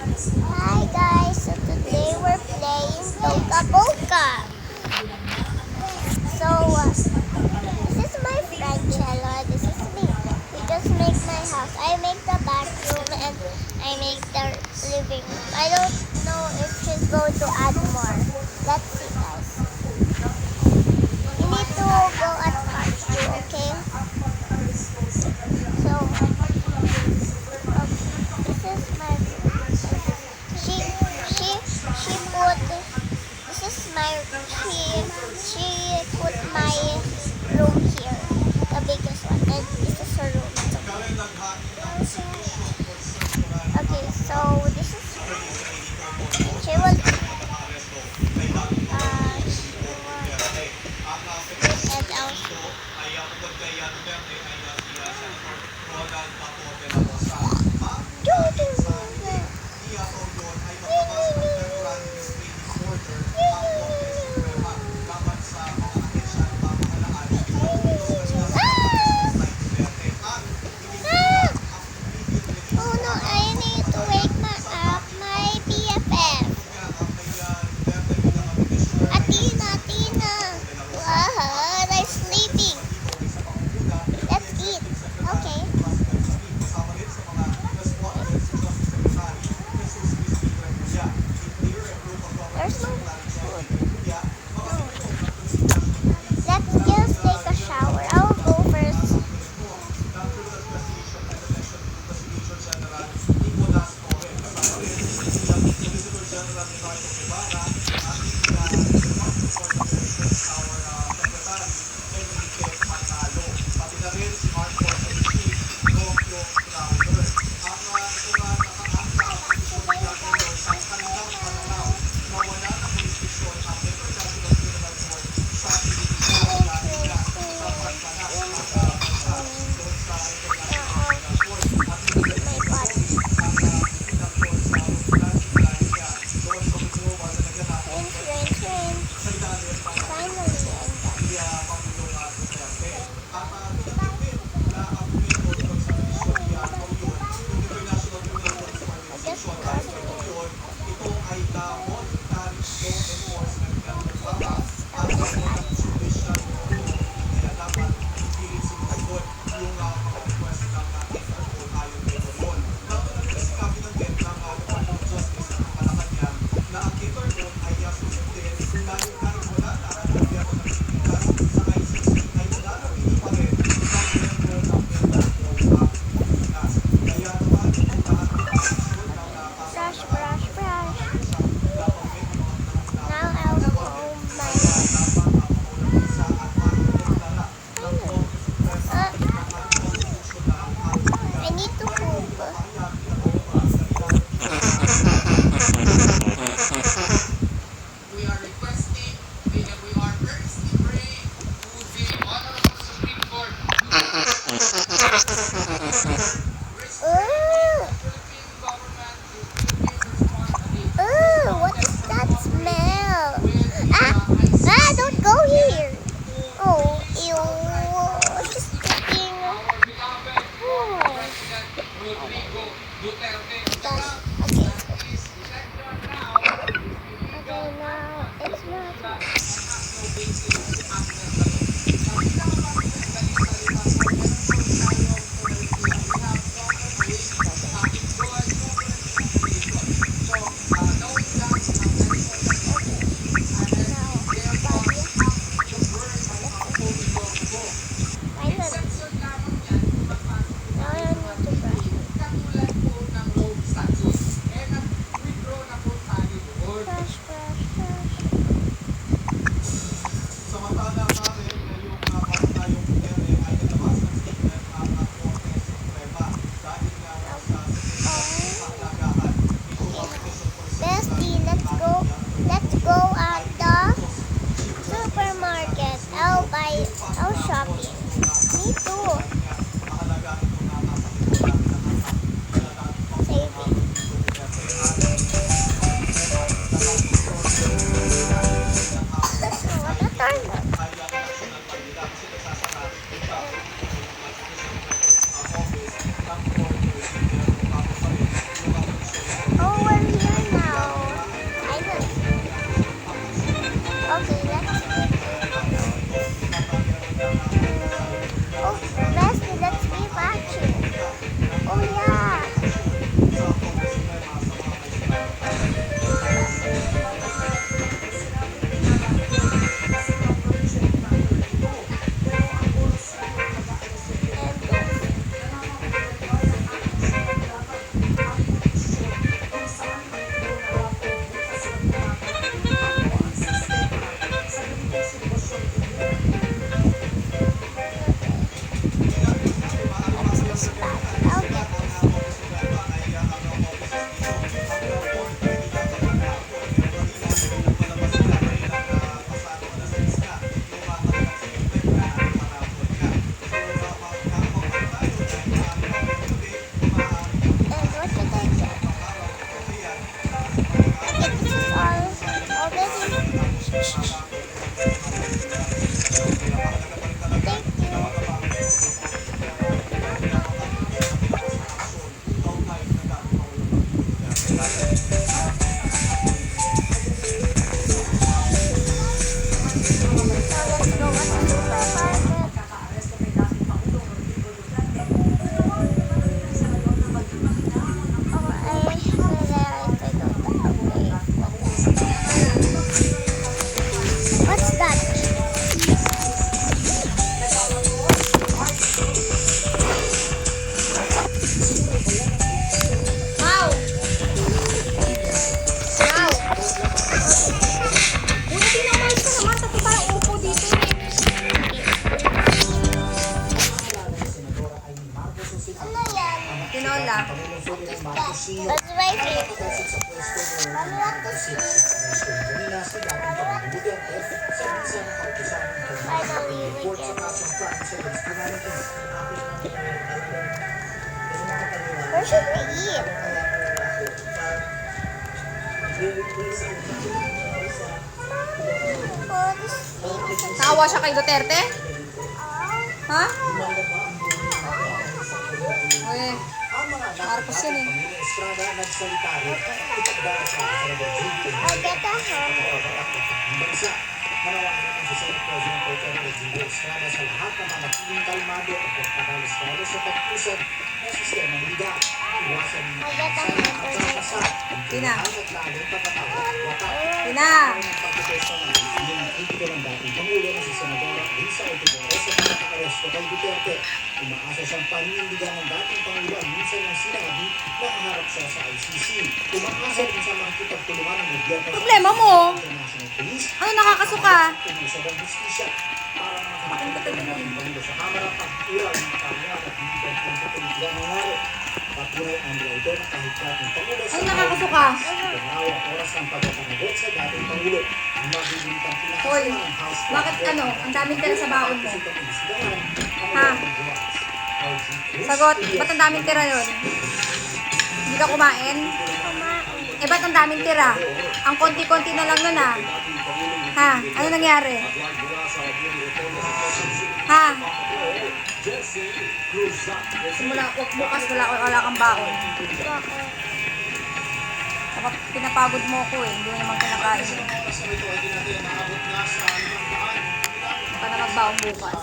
Hi guys, so today we're playing Toca Boca. So this is my friend Cello, this is me. We just make my house. I make the bathroom and I make the living room. I don't know if she's going to add more. Let's see guys. You need to go at part 2, okay? So this is my she put this is my she put my room here, the biggest one, and this is her room. Okay, so this is she will and also oh no, I need to wake my BFF. Atina. Wow, they're sleeping. Let's eat. Okay. There's no food. Let's just take a shower. I'll go first. My pot. What's that? Wow! Wow! Uy, tinamayos ka naman. Tapos parang upo dito eh. Ano yan? Tinola. That's my favorite. Mommy, what is this? Finally, we get it. Where should we eat? Oh, this is Naawa siya kay Duterte? Ha? Uy, Marcos yun eh. I'll get a hamburger. I'll get a hamburger. Tina. Tina. Umaasa siyang panindigan ng dating Pangulo ang minsan ng sinabi na haharap siya sa ICC. Umaasa din sa makikipagtulungan ng gobyerno Problema mo. International Police Ano nakakasuka? Pumusad ang justisya para makakapagpapalagay ng Pangulo sa Kamara pag-ural ng kapangyarihan at hindi ka ng kapaligiran nangyari. Patunay ang driver na kahit dating Pangulo sa Ano nakakasuka? Panawang oras ang pagkakanagot sa dating Pangulo. Ang magigintang Hoy, pinakasalan ng House bakit ano? Ang daming tira sa baon mo. Ha? Sagot, ba't ang daming tira yun? Hindi ka kumain? Eh, ba't ang daming tira? Ang konti-konti na lang nun ah. Ha? Ano nangyari? Ha? Simula, bukas wala kang baon. Dapat pinapagod mo ko eh. Hindi mo naman kinakain. Baka na magbaon bukas.